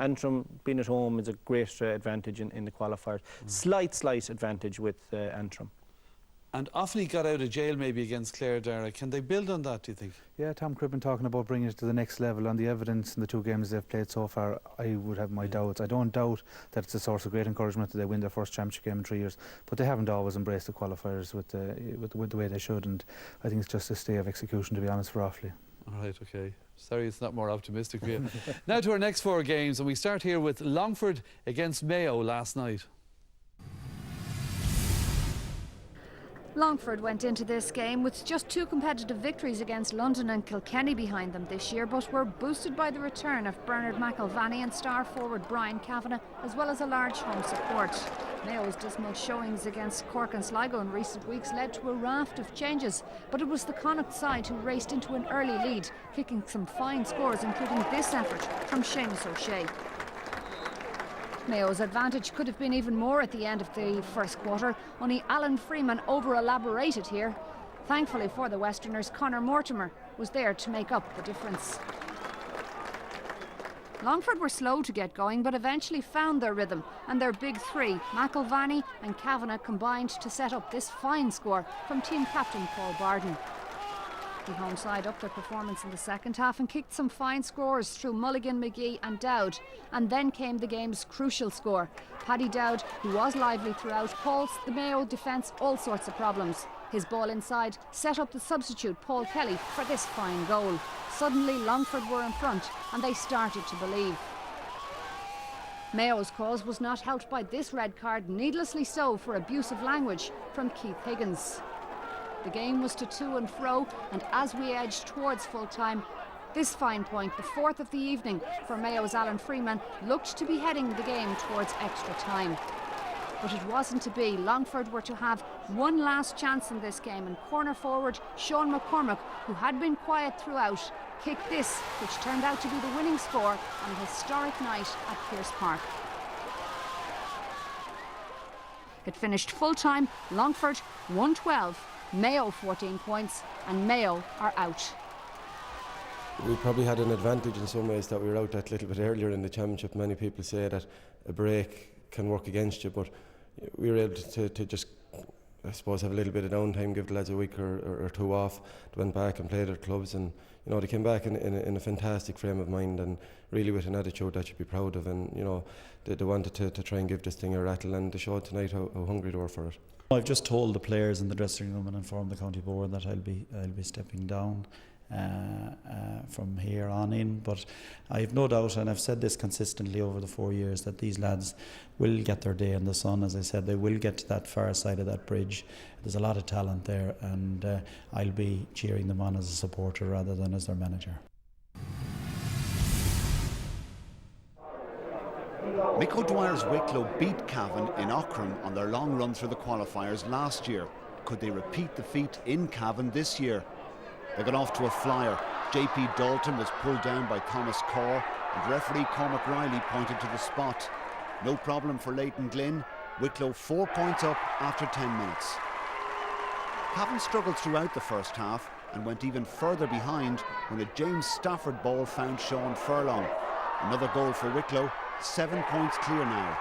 Antrim being at home is a great advantage in the qualifiers. Slight advantage with Antrim. And Offaly got out of jail maybe against Clare, Dara. Can they build on that, do you think? Yeah, Tom Cribbin talking about bringing it to the next level. On the evidence in the 2 games they've played so far, I would have my doubts. I don't doubt that it's a source of great encouragement that they win their first championship game in 3 years, but they haven't always embraced the qualifiers with the way they should, and I think it's just a stay of execution, to be honest, for Offaly. All right, OK. Sorry, it's not more optimistic for you. Now to our next 4 games, and we start here with Longford against Mayo last night. Longford went into this game with just 2 competitive victories against London and Kilkenny behind them this year, but were boosted by the return of Bernard McElvaney and star forward Brian Cavan, as well as a large home support. Mayo's dismal showings against Cork and Sligo in recent weeks led to a raft of changes, but it was the Connacht side who raced into an early lead, kicking some fine scores, including this effort from Seamus O'Shea. Mayo's advantage could have been even more at the end of the first quarter, only Alan Freeman over-elaborated here. Thankfully for the Westerners, Conor Mortimer was there to make up the difference. Longford were slow to get going, but eventually found their rhythm, and their big 3, McElvaney and Kavanagh, combined to set up this fine score from team captain Paul Barden. The home side upped their performance in the second half and kicked some fine scores through Mulligan, McGee and Dowd. And then came the game's crucial score. Paddy Dowd, who was lively throughout, caused the Mayo defence all sorts of problems. His ball inside set up the substitute Paul Kelly for this fine goal. Suddenly Longford were in front and they started to believe. Mayo's cause was not helped by this red card, needlessly so, for abusive language from Keith Higgins. The game was to to and fro, and as we edged towards full time, this fine point, the 4th of the evening for Mayo's Alan Freeman, looked to be heading the game towards extra time. But it wasn't to be. Longford were to have one last chance in this game, and corner forward Sean McCormack, who had been quiet throughout, kicked this, which turned out to be the winning score on a historic night at Pearse Park. It finished full time, Longford 112. Mayo 14 points, and Mayo are out. We probably had an advantage in some ways that we were out that little bit earlier in the championship. Many people say that a break can work against you, but we were able to just, I suppose, have a little bit of downtime, give the lads a week or 2 off. They went back and played their clubs, and they came back in a fantastic frame of mind, and really with an attitude that you'd be proud of, and they wanted to try and give this thing a rattle, and they showed tonight how hungry they were for it. I've just told the players in the dressing room and informed the county board that I'll be stepping down from here on in, but I have no doubt, and I've said this consistently over the 4 years, that these lads will get their day in the sun. As I said, they will get to that far side of that bridge. There's a lot of talent there, and I'll be cheering them on as a supporter rather than as their manager. Mick O'Dwyer's Wicklow beat Cavan in Auckland on their long run through the qualifiers last year. Could they repeat the feat in Cavan this year? They got off to a flyer. JP Dalton was pulled down by Thomas Corr, and referee Cormac Riley pointed to the spot. No problem for Leighton Glynn. Wicklow 4 points up after 10 minutes. Cavan struggled throughout the first half and went even further behind when a James Stafford ball found Sean Furlong. Another goal for Wicklow, 7 points clear now.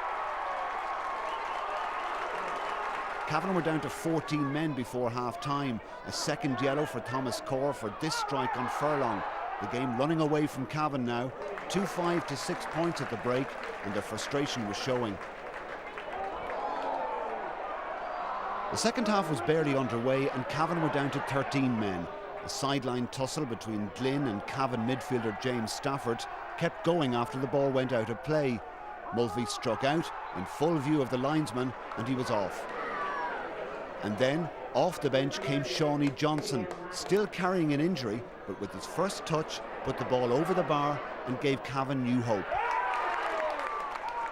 Cavan were down to 14 men before half-time. A second yellow for Thomas Corr for this strike on Furlong. The game running away from Cavan now. 2-5 to 6 points at the break, and their frustration was showing. The second half was barely underway and Cavan were down to 13 men. A sideline tussle between Glynn and Cavan midfielder James Stafford kept going after the ball went out of play. Mulvey struck out in full view of the linesman and he was off. And then off the bench came Shawnee Johnson, still carrying an injury, but with his first touch put the ball over the bar and gave Cavan new hope.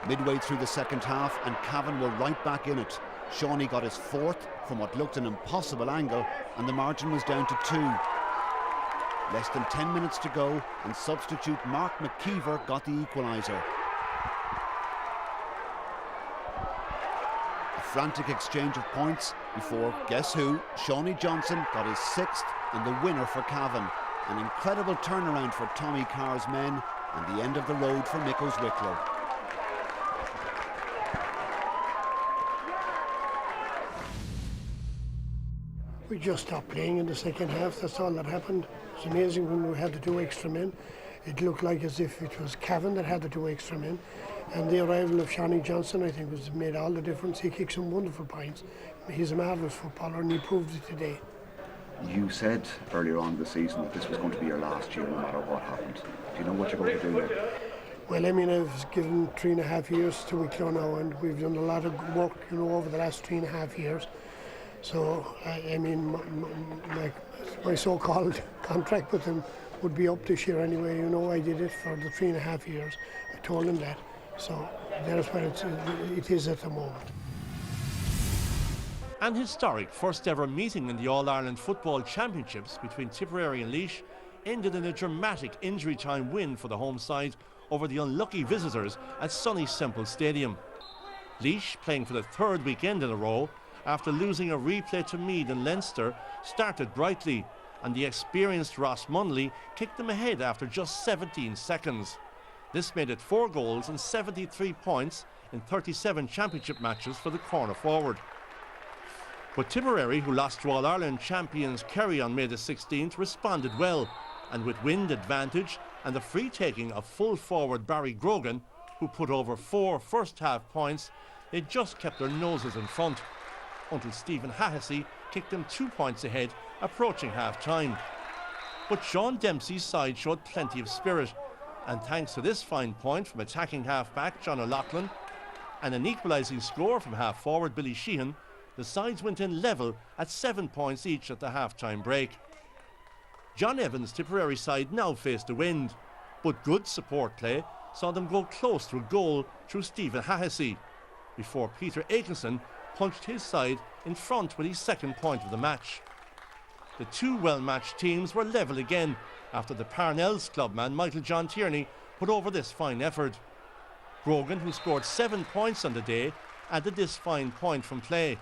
Midway through the second half and Cavan were right back in it. Shawnee got his fourth from what looked an impossible angle and the margin was down to 2. Less than 10 minutes to go and substitute Mark McKeever got the equaliser. A frantic exchange of points before, guess who, Shawnee Johnson got his 6th and the winner for Cavan. An incredible turnaround for Tommy Carr's men and the end of the road for Micko's Wicklow. We just stopped playing in the second half, that's all that happened. It's amazing when we had the 2 extra men. It looked like as if it was Cavan that had the 2 extra men. And the arrival of Shawnee Johnson, I think, made all the difference. He kicked some wonderful points. He's a marvellous footballer and he proved it today. You said earlier on the season that this was going to be your last year no matter what happened. Do you know what you're going to do there? Well, I mean, I've given 3.5 years to Wicklow now, and we've done a lot of work, you know, over the last 3.5 years. So, I mean, my so-called contract with him would be up this year anyway. You know, I did it for the 3.5 years. I told him that. So, that's where it is at the moment. An historic first ever meeting in the All-Ireland Football Championships between Tipperary and Laois ended in a dramatic injury time win for the home side over the unlucky visitors at sunny Semple Stadium. Laois, playing for the 3rd weekend in a row, after losing a replay to Meath and Leinster, started brightly, and the experienced Ross Munley kicked them ahead after just 17 seconds. This made it 4 goals and 73 points in 37 championship matches for the corner forward. But Tipperary, who lost to All-Ireland champions Kerry on May the 16th, responded well, and with wind advantage and the free taking of full forward Barry Grogan, who put over 4 first-half points, they just kept their noses in front, until Stephen Hahessy kicked them 2 points ahead, approaching half-time. But Sean Dempsey's side showed plenty of spirit, and thanks to this fine point from attacking half-back John O'Loughlin and an equalising score from half-forward Billy Sheehan, the sides went in level at 7 points each at the half-time break. John Evans' Tipperary side now faced the wind, but good support play saw them go close to a goal through Stephen Hahessy, before Peter Aikenson punched his side in front with his 2nd point of the match. The 2 well-matched teams were level again after the Parnell's clubman Michael John Tierney put over this fine effort. Grogan, who scored 7 points on the day, added this fine point from play.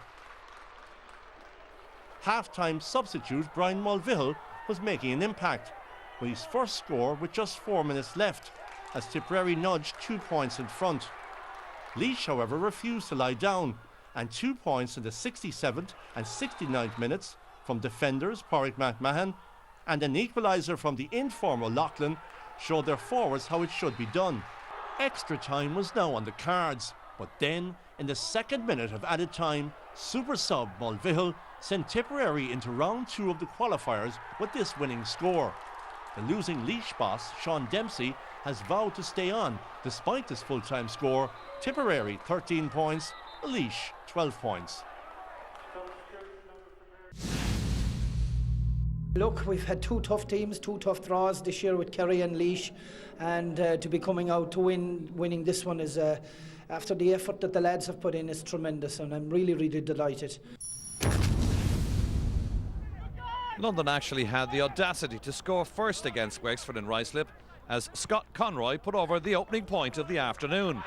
Half-time substitute Brian Mulvihill was making an impact with his first score with just 4 minutes left, as Tipperary nudged 2 points in front. Laois, however, refused to lie down, and 2 points in the 67th and 69th minutes from defenders Pádraig McMahon and an equaliser from the informal O'Loughlin showed their forwards how it should be done. Extra time was now on the cards, but then, in the 2nd minute of added time, super sub Mulvihill sent Tipperary into round 2 of the qualifiers with this winning score. The losing Laois boss, Sean Dempsey, has vowed to stay on despite this full-time score. Tipperary 13 points, Laois 12 points. Look, we've had 2 tough teams, 2 tough draws this year with Kerry and Laois, and to be coming out to winning this one is, after the effort that the lads have put in, is tremendous, and I'm really, really delighted. London actually had the audacity to score first against Wexford in Ruislip as Scott Conroy put over the opening point of the afternoon.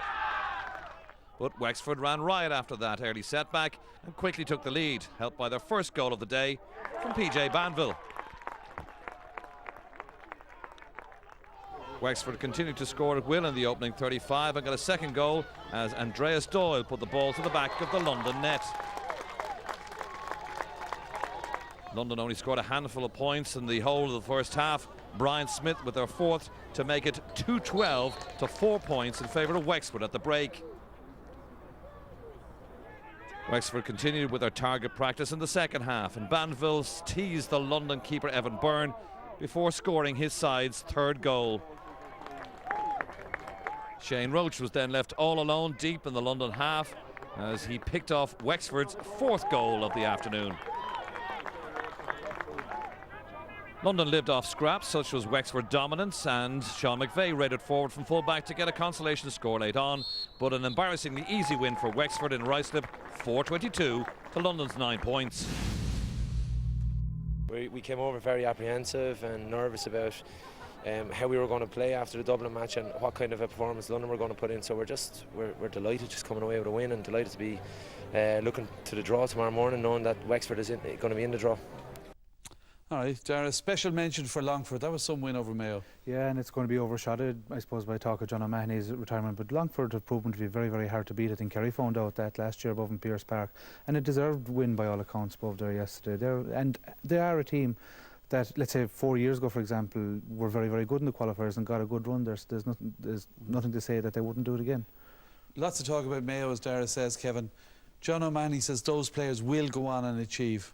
But Wexford ran riot after that early setback and quickly took the lead, helped by their first goal of the day from PJ Banville. Wexford continued to score at will in the opening 35 and got a second goal as Andreas Doyle put the ball to the back of the London net. London only scored a handful of points in the whole of the first half. Brian Smith with their 4th to make it 2-12 to 4 points in favour of Wexford at the break. Wexford continued with their target practice in the second half, and Banville teased the London keeper Evan Byrne before scoring his side's 3rd goal. Shane Roach was then left all alone deep in the London half as he picked off Wexford's 4th goal of the afternoon. London lived off scraps, such was Wexford dominance, and Sean McVeigh raided forward from full-back to get a consolation score late on, but an embarrassingly easy win for Wexford in Ruislip, 4-22 to London's 9 points. We came over very apprehensive and nervous about how we were going to play after the Dublin match and what kind of a performance London were going to put in. So we're delighted just coming away with a win, and delighted to be looking to the draw tomorrow morning, knowing that Wexford is going to be in the draw. All right, Dara, special mention for Longford. That was some win over Mayo. Yeah, and it's going to be overshadowed, I suppose, by talk of John O'Mahony's retirement. But Longford have proven to be very, very hard to beat. I think Kerry found out that last year above in Pearse Park, and a deserved win by all accounts above there yesterday. They are a team that, let's say, 4 years ago, for example, were very, very good in the qualifiers and got a good run there. So there's nothing to say that they wouldn't do it again. Lots of talk about Mayo, as Dara says, Kevin. John O'Mahony says those players will go on and achieve.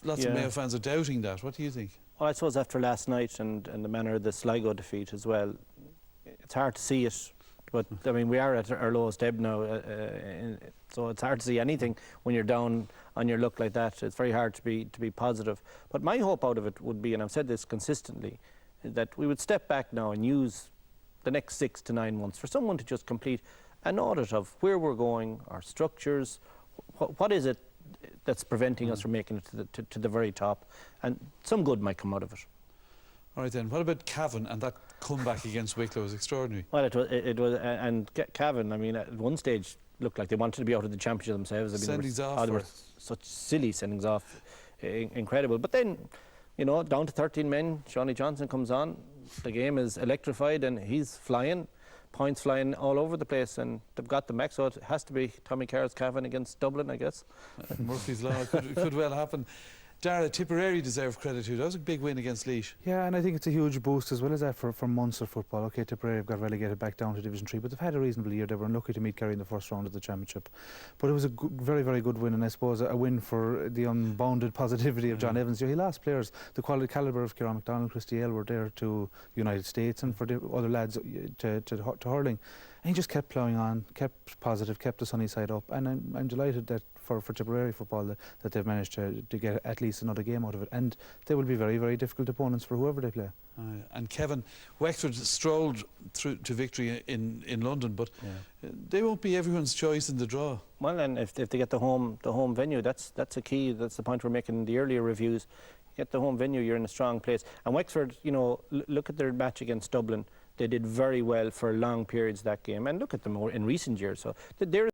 Lots of Mayo fans are doubting that. What do you think? Well, I suppose after last night and the manner of the Sligo defeat as well, it's hard to see it. But I mean, we are at our lowest ebb now, so it's hard to see anything when you're down on your luck like that. It's very hard to be positive. But my hope out of it would be, and I've said this consistently, that we would step back now and use the next 6 to 9 months for someone to just complete an audit of where we're going, our structures, what is it that's preventing us from making it to the very top, and some good might come out of it. All right then, what about Cavan and that comeback against Wicklow was extraordinary? Well, it was, and Cavan, I mean, at one stage looked like they wanted to be out of the championship themselves. I mean, Sendings they were such silly sendings off, incredible. But then, you know, down to 13 men, Shawnee Johnson comes on, the game is electrified and he's flying. Points flying all over the place, and they've got them back, so it has to be Tommy Carr's Cavan against Dublin, I guess. Murphy's Law could well happen. Dara, Tipperary deserve credit too. That was a big win against Laois. Yeah, and I think it's a huge boost as well as that for Munster football. OK, Tipperary have got relegated back down to Division 3, but they've had a reasonable year. They were unlucky to meet Kerry in the first round of the championship. But it was a very, very good win, and I suppose a win for the unbounded positivity of John Evans. He lost players. The quality calibre of Kieran McDonald, Christy Aylward there to United States, and for the other lads to hurling. And he just kept ploughing on, kept positive, kept the sunny side up, and I'm delighted that for Tipperary football that they've managed to get at least another game out of it, and they will be very, very difficult opponents for whoever they play. And Kevin, Wexford strolled through to victory in London, but they won't be everyone's choice in the draw. Well, and if they get the home venue, that's a key. That's the point we're making in the earlier reviews. Get the home venue, you're in a strong place. And Wexford, you know, look at their match against Dublin. They did very well for long periods that game, and look at them in recent years. So they're